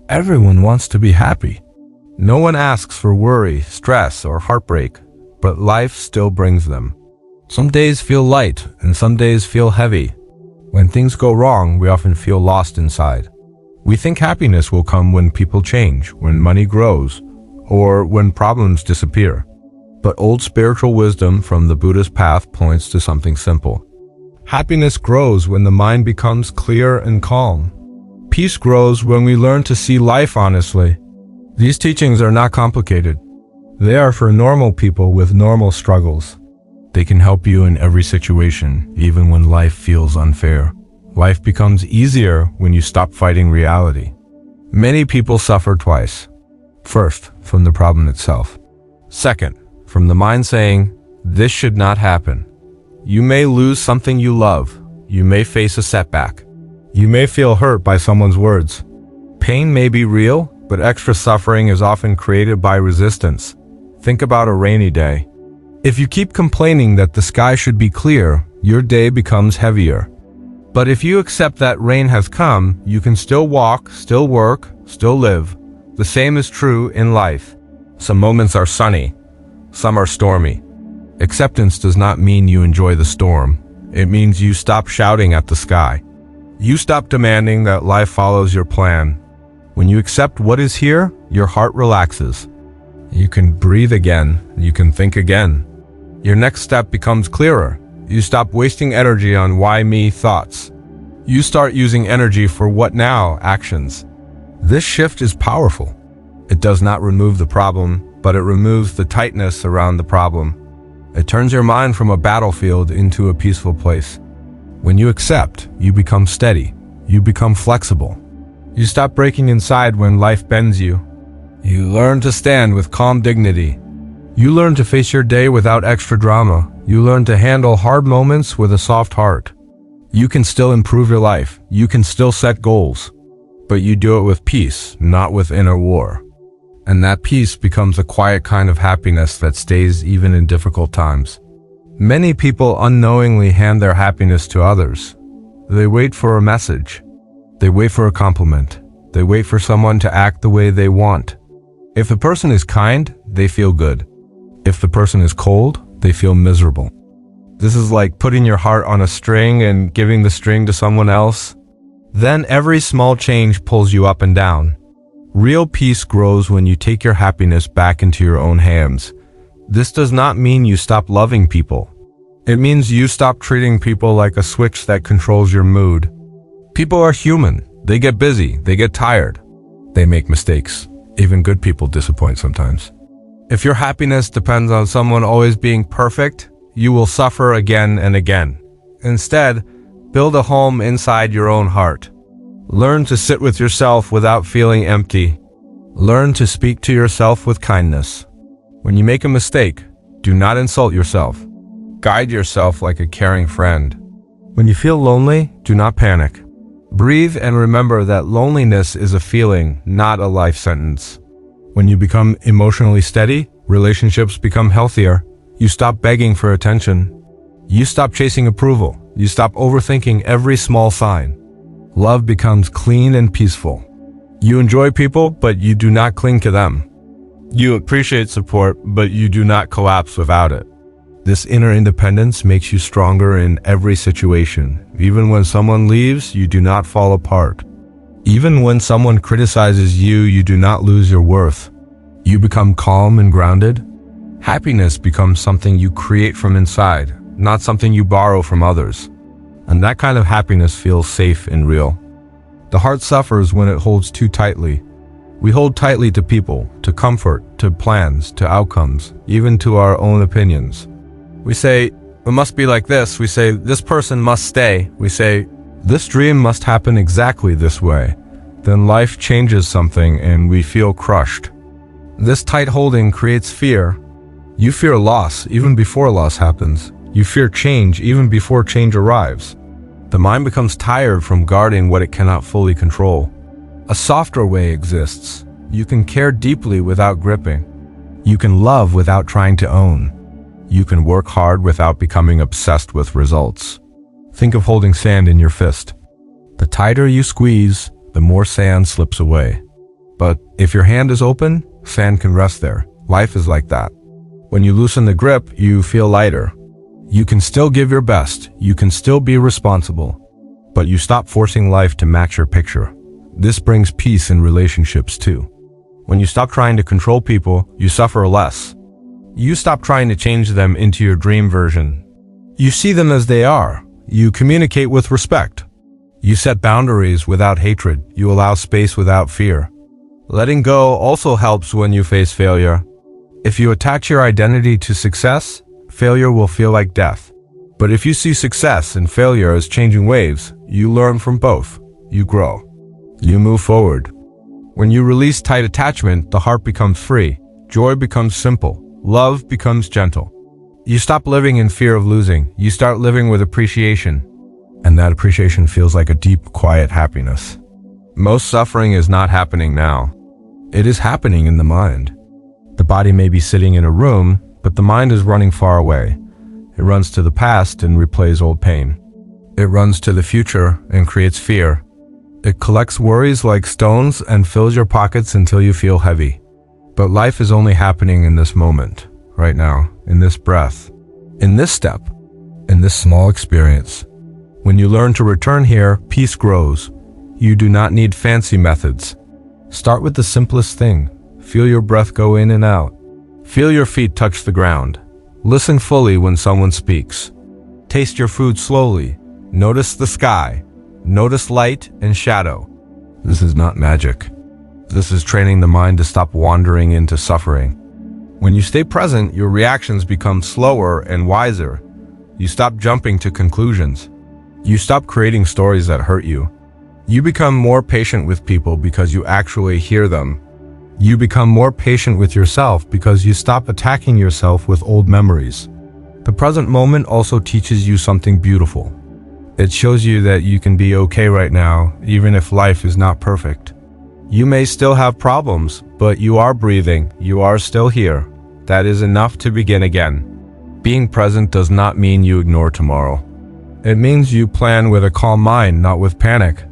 Everyone wants to be happy. No one asks for worry, stress, or heartbreak, but life still brings them. Some days feel light and some days feel heavy. When things go wrong, we often feel lost inside. We think happiness will come when people change, when money grows, or when problems disappear. But old spiritual wisdom from the Buddhist path points to something simple. Happiness grows when the mind becomes clear and calm. Peace grows when we learn to see life honestly. These teachings are not complicated. They are for normal people with normal struggles. They can help you in every situation, even when life feels unfair. Life becomes easier when you stop fighting reality. Many people suffer twice. First, from the problem itself. Second, from the mind saying, "This should not happen." You may lose something you love. You may face a setback. You may feel hurt by someone's words. Pain may be real, but extra suffering is often created by resistance. Think about a rainy day. If you keep complaining that the sky should be clear, your day becomes heavier. But if you accept that rain has come, you can still walk, still work, still live. The same is true in life. Some moments are sunny, some are stormy. Acceptance does not mean you enjoy the storm. It means you stop shouting at the sky. You stop demanding that life follows your plan. When you accept what is here, your heart relaxes. You can breathe again. You can think again. Your next step becomes clearer. You stop wasting energy on why me thoughts. You start using energy for what now actions. This shift is powerful. It does not remove the problem, but it removes the tightness around the problem. It turns your mind from a battlefield into a peaceful place. When you accept, you become steady. You become flexible. You stop breaking inside when life bends you. You learn to stand with calm dignity. You learn to face your day without extra drama. You learn to handle hard moments with a soft heart. You can still improve your life. You can still set goals. But you do it with peace, not with inner war. And that peace becomes a quiet kind of happiness that stays even in difficult times. Many people unknowingly hand their happiness to others. They wait for a message. They wait for a compliment. They wait for someone to act the way they want. If the person is kind, they feel good. If the person is cold, they feel miserable. This is like putting your heart on a string and giving the string to someone else. Then every small change pulls you up and down. Real peace grows when you take your happiness back into your own hands. This does not mean you stop loving people. It means you stop treating people like a switch that controls your mood. People are human. They get busy. They get tired. They make mistakes. Even good people disappoint sometimes. If your happiness depends on someone always being perfect, you will suffer again and again. Instead, build a home inside your own heart. Learn to sit with yourself without feeling empty. Learn to speak to yourself with kindness. When you make a mistake, do not insult yourself. Guide yourself like a caring friend. When you feel lonely, do not panic. Breathe and remember that loneliness is a feeling, not a life sentence. When you become emotionally steady, relationships become healthier. You stop begging for attention. You stop chasing approval. You stop overthinking every small sign. Love becomes clean and peaceful. You enjoy people, but you do not cling to them. You appreciate support, but you do not collapse without it. This inner independence makes you stronger in every situation. Even when someone leaves, you do not fall apart. Even when someone criticizes you, you do not lose your worth. You become calm and grounded. Happiness becomes something you create from inside, not something you borrow from others. And that kind of happiness feels safe and real. The heart suffers when it holds too tightly. We hold tightly to people, to comfort, to plans, to outcomes, even to our own opinions. We say, it must be like this. We say, this person must stay. We say, this dream must happen exactly this way. Then life changes something and we feel crushed. This tight holding creates fear. You fear loss even before loss happens. You fear change even before change arrives. The mind becomes tired from guarding what it cannot fully control. A softer way exists. You can care deeply without gripping. You can love without trying to own. You can work hard without becoming obsessed with results. Think of holding sand in your fist. The tighter you squeeze, the more sand slips away. But if your hand is open, sand can rest there. Life is like that. When you loosen the grip, you feel lighter. You can still give your best. You can still be responsible. But you stop forcing life to match your picture. This brings peace in relationships too. When you stop trying to control people, you suffer less. You stop trying to change them into your dream version. You see them as they are. You communicate with respect. You set boundaries without hatred. You allow space without fear. Letting go also helps when you face failure. If you attach your identity to success, failure will feel like death. But if you see success and failure as changing waves, you learn from both. You grow. You move forward. When you release tight attachment, the heart becomes free. Joy becomes simple. Love becomes gentle. You stop living in fear of losing. You start living with appreciation. And that appreciation feels like a deep, quiet happiness. Most suffering is not happening now. It is happening in the mind. The body may be sitting in a room, but the mind is running far away. It runs to the past and replays old pain. It runs to the future and creates fear. It collects worries like stones and fills your pockets until you feel heavy. But life is only happening in this moment, right now, in this breath, in this step, in this small experience. When you learn to return here, peace grows. You do not need fancy methods. Start with the simplest thing. Feel your breath go in and out. Feel your feet touch the ground. Listen fully when someone speaks. Taste your food slowly. Notice the sky. Notice light and shadow. This is not magic. This is training the mind to stop wandering into suffering. When you stay present, your reactions become slower and wiser. You stop jumping to conclusions. You stop creating stories that hurt you. You become more patient with people because you actually hear them. You become more patient with yourself because you stop attacking yourself with old memories. The present moment also teaches you something beautiful. It shows you that you can be okay right now, even if life is not perfect. You may still have problems, but you are breathing. You are still here. That is enough to begin again. Being present does not mean you ignore tomorrow. It means you plan with a calm mind, not with panic.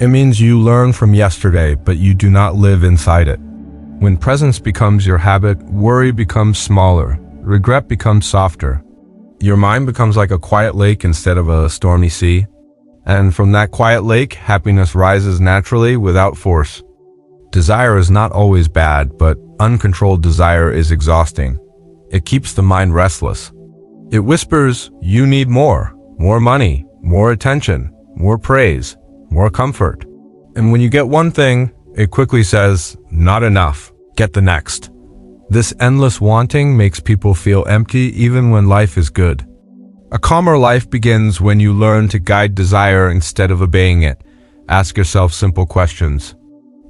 It means you learn from yesterday, but you do not live inside it. When presence becomes your habit, worry becomes smaller. Regret becomes softer. Your mind becomes like a quiet lake instead of a stormy sea. And from that quiet lake, happiness rises naturally without force. Desire is not always bad, but uncontrolled desire is exhausting. It keeps the mind restless. It whispers, you need more money, more attention, more praise, more comfort. And when you get one thing, it quickly says, not enough, get the next. This endless wanting makes people feel empty even when life is good. A calmer life begins when you learn to guide desire instead of obeying it. Ask yourself simple questions.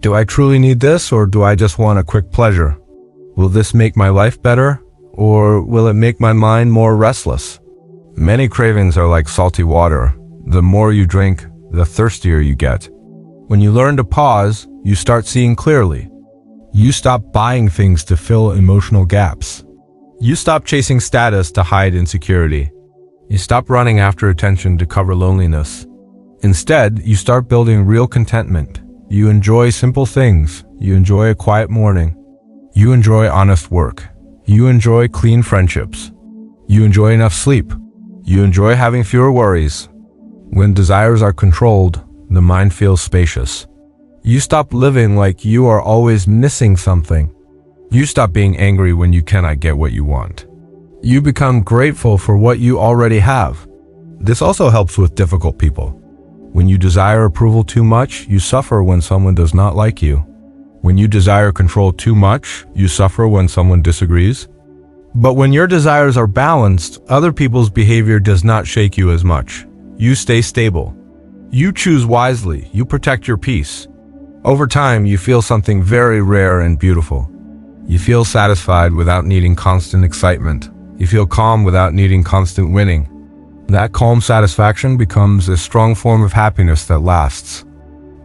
Do I truly need this, or do I just want a quick pleasure? Will this make my life better, or will it make my mind more restless? Many cravings are like salty water. The more you drink, the thirstier you get. When you learn to pause, you start seeing clearly. You stop buying things to fill emotional gaps. You stop chasing status to hide insecurity. You stop running after attention to cover loneliness. Instead, you start building real contentment. You enjoy simple things. You enjoy a quiet morning. You enjoy honest work. You enjoy clean friendships. You enjoy enough sleep. You enjoy having fewer worries. When desires are controlled, the mind feels spacious. You stop living like you are always missing something. You stop being angry when you cannot get what you want. You become grateful for what you already have. This also helps with difficult people. When you desire approval too much, you suffer when someone does not like you. When you desire control too much, you suffer when someone disagrees. But when your desires are balanced, other people's behavior does not shake you as much. You stay stable. You choose wisely. You protect your peace. Over time, you feel something very rare and beautiful. You feel satisfied without needing constant excitement. You feel calm without needing constant winning. That calm satisfaction becomes a strong form of happiness that lasts.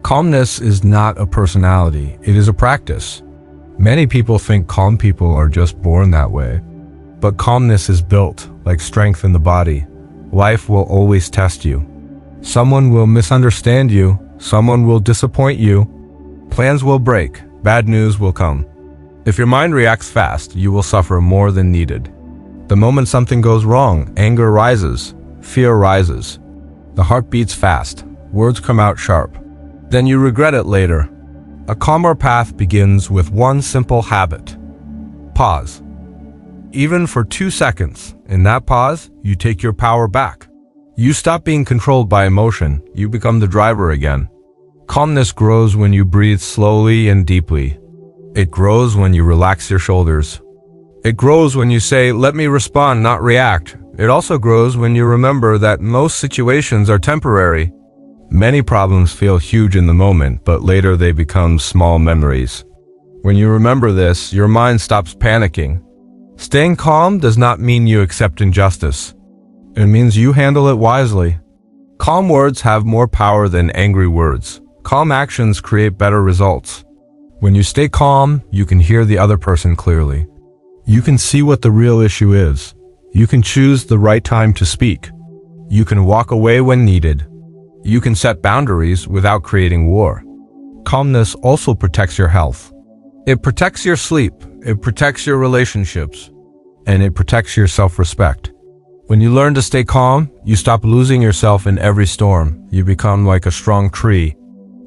Calmness is not a personality, it is a practice. Many people think calm people are just born that way. But calmness is built, like strength in the body. Life will always test you. Someone will misunderstand you, someone will disappoint you. Plans will break, bad news will come. If your mind reacts fast, you will suffer more than needed. The moment something goes wrong, anger rises, fear rises. The heart beats fast, words come out sharp. Then you regret it later. A calmer path begins with one simple habit. Pause. Even for 2 seconds, in that pause, you take your power back. You stop being controlled by emotion, you become the driver again. Calmness grows when you breathe slowly and deeply. It grows when you relax your shoulders. It grows when you say, "Let me respond, not react." It also grows when you remember that most situations are temporary. Many problems feel huge in the moment, but later they become small memories. When you remember this, your mind stops panicking. Staying calm does not mean you accept injustice. It means you handle it wisely. Calm words have more power than angry words. Calm actions create better results. When you stay calm, you can hear the other person clearly. You can see what the real issue is. You can choose the right time to speak. You can walk away when needed. You can set boundaries without creating war. Calmness also protects your health. It protects your sleep, it protects your relationships, and it protects your self-respect. When you learn to stay calm, you stop losing yourself in every storm. You become like a strong tree.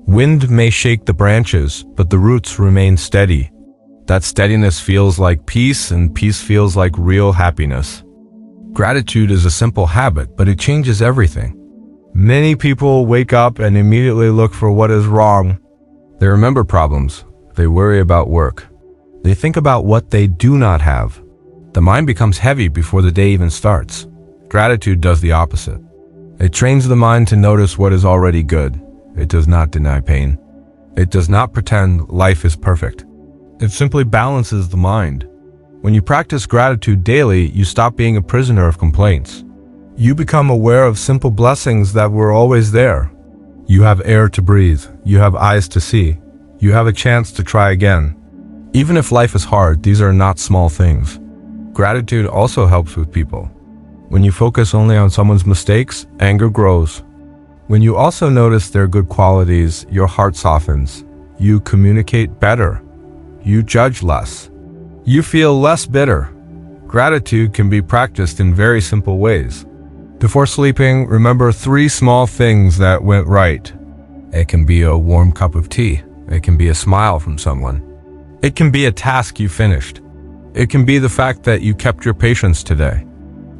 Wind may shake the branches, but the roots remain steady. That steadiness feels like peace, and peace feels like real happiness. Gratitude is a simple habit, but it changes everything. Many people wake up and immediately look for what is wrong. They remember problems. They worry about work. They think about what they do not have. The mind becomes heavy before the day even starts. Gratitude does the opposite. It trains the mind to notice what is already good. It does not deny pain. It does not pretend life is perfect. It simply balances the mind. When you practice gratitude daily, you stop being a prisoner of complaints. You become aware of simple blessings that were always there. You have air to breathe. You have eyes to see. You have a chance to try again. Even if life is hard, these are not small things. Gratitude also helps with people. When you focus only on someone's mistakes, anger grows. When you also notice their good qualities, your heart softens. You communicate better. You judge less. You feel less bitter. Gratitude can be practiced in very simple ways. Before sleeping, remember 3 small things that went right. It can be a warm cup of tea. It can be a smile from someone. It can be a task you finished. It can be the fact that you kept your patience today.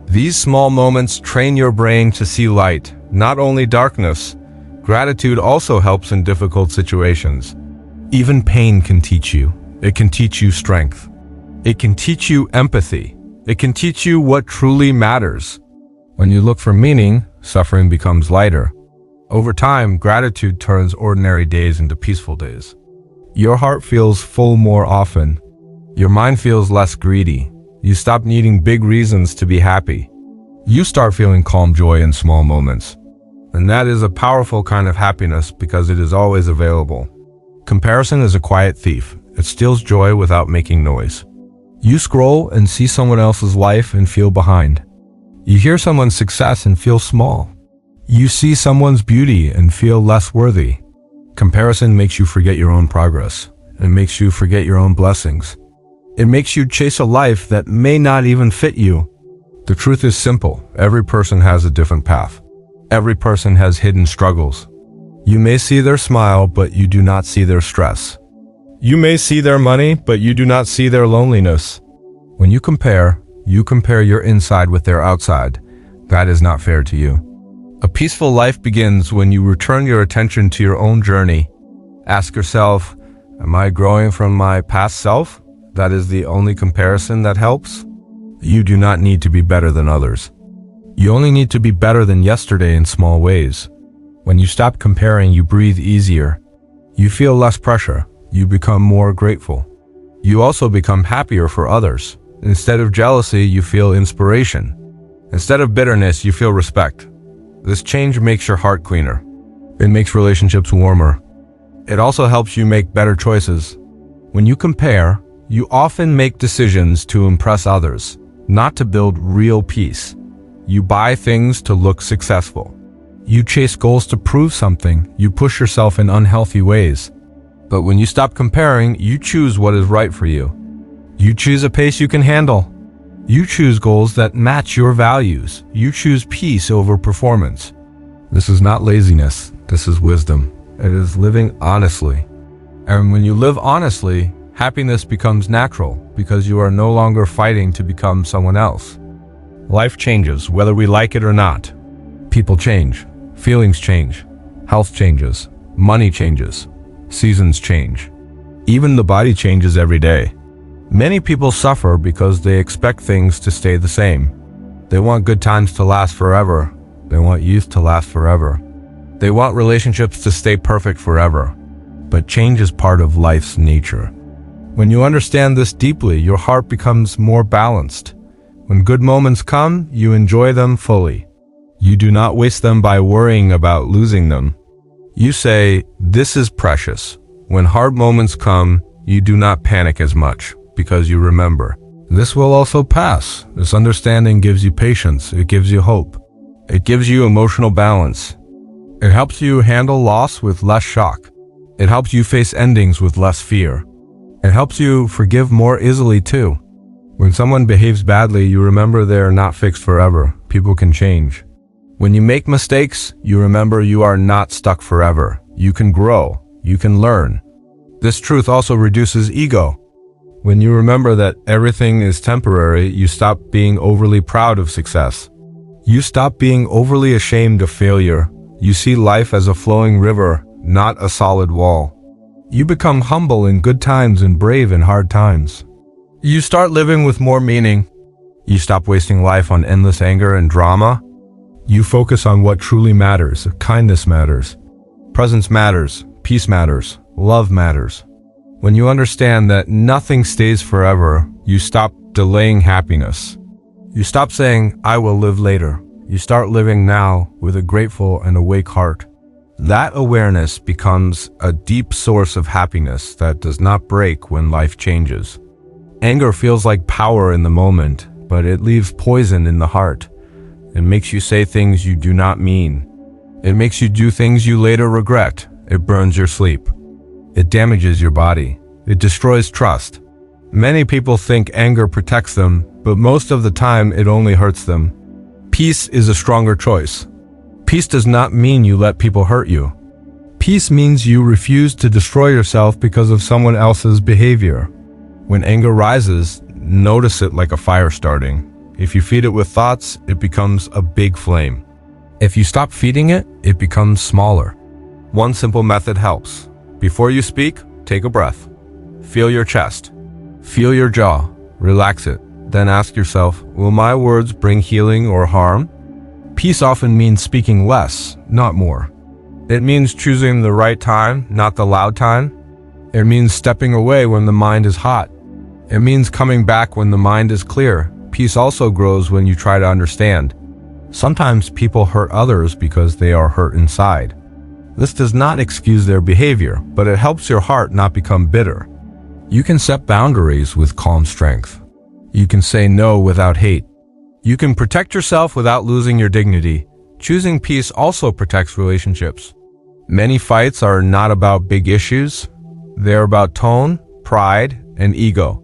These small moments train your brain to see light, not only darkness. Gratitude also helps in difficult situations. Even pain can teach you. It can teach you strength. It can teach you empathy. It can teach you what truly matters. When you look for meaning, suffering becomes lighter. Over time, gratitude turns ordinary days into peaceful days. Your heart feels full more often. Your mind feels less greedy. You stop needing big reasons to be happy. You start feeling calm joy in small moments. And that is a powerful kind of happiness because it is always available. Comparison is a quiet thief. It steals joy without making noise. You scroll and see someone else's life and feel behind. You hear someone's success and feel small. You see someone's beauty and feel less worthy. Comparison makes you forget your own progress. It makes you forget your own blessings. It makes you chase a life that may not even fit you. The truth is simple. Every person has a different path. Every person has hidden struggles. You may see their smile, but you do not see their stress. You may see their money, but you do not see their loneliness. When you compare your inside with their outside. That is not fair to you. A peaceful life begins when you return your attention to your own journey. Ask yourself, am I growing from my past self? That is the only comparison that helps. You do not need to be better than others. You only need to be better than yesterday in small ways. When you stop comparing, you breathe easier. You feel less pressure. You become more grateful. You also become happier for others. Instead of jealousy, you feel inspiration. Instead of bitterness, you feel respect. This change makes your heart cleaner. It makes relationships warmer. It also helps you make better choices. When you compare, you often make decisions to impress others, not to build real peace. You buy things to look successful. You chase goals to prove something. You push yourself in unhealthy ways. But when you stop comparing, you choose what is right for you. You choose a pace you can handle. You choose goals that match your values. You choose peace over performance. This is not laziness. This is wisdom. It is living honestly. And when you live honestly, happiness becomes natural because you are no longer fighting to become someone else. Life changes, whether we like it or not. People change. Feelings change. Health changes. Money changes. Seasons change. Even the body changes every day. Many people suffer because they expect things to stay the same. They want good times to last forever. They want youth to last forever. They want relationships to stay perfect forever. But change is part of life's nature. When you understand this deeply, your heart becomes more balanced. When good moments come, you enjoy them fully. You do not waste them by worrying about losing them. You say, "This is precious." When hard moments come, you do not panic as much because you remember, this will also pass. This understanding gives you patience. It gives you hope. It gives you emotional balance. It helps you handle loss with less shock. It helps you face endings with less fear. It helps you forgive more easily too. When someone behaves badly, you remember they're not fixed forever. People can change. When you make mistakes, you remember you are not stuck forever. You can grow. You can learn. This truth also reduces ego. When you remember that everything is temporary, you stop being overly proud of success. You stop being overly ashamed of failure. You see life as a flowing river, not a solid wall. You become humble in good times and brave in hard times. You start living with more meaning. You stop wasting life on endless anger and drama. You focus on what truly matters. Kindness matters. Presence matters. Peace matters. Love matters. When you understand that nothing stays forever, you stop delaying happiness. You stop saying, "I will live later." You start living now with a grateful and awake heart. That awareness becomes a deep source of happiness that does not break when life changes. Anger feels like power in the moment, but it leaves poison in the heart. It makes you say things you do not mean. It makes you do things you later regret. It burns your sleep. It damages your body. It destroys trust. Many people think anger protects them, but most of the time it only hurts them. Peace is a stronger choice. Peace does not mean you let people hurt you. Peace means you refuse to destroy yourself because of someone else's behavior. When anger rises, notice it like a fire starting. If you feed it with thoughts, it becomes a big flame. If you stop feeding it, it becomes smaller. One simple method helps. Before you speak, take a breath. Feel your chest. Feel your jaw. Relax it. Then ask yourself, will my words bring healing or harm? Peace often means speaking less, not more. It means choosing the right time, not the loud time. It means stepping away when the mind is hot. It means coming back when the mind is clear. Peace also grows when you try to understand. Sometimes people hurt others because they are hurt inside. This does not excuse their behavior, but it helps your heart not become bitter. You can set boundaries with calm strength. You can say no without hate. You can protect yourself without losing your dignity. Choosing peace also protects relationships. Many fights are not about big issues. They're about tone, pride, and ego.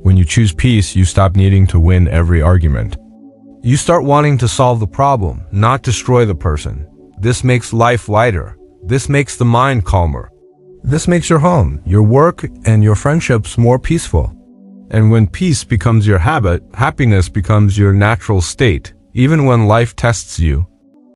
When you choose peace, you stop needing to win every argument. You start wanting to solve the problem, not destroy the person. This makes life lighter. This makes the mind calmer. This makes your home, your work, and your friendships more peaceful. And when peace becomes your habit, happiness becomes your natural state. Even when life tests you,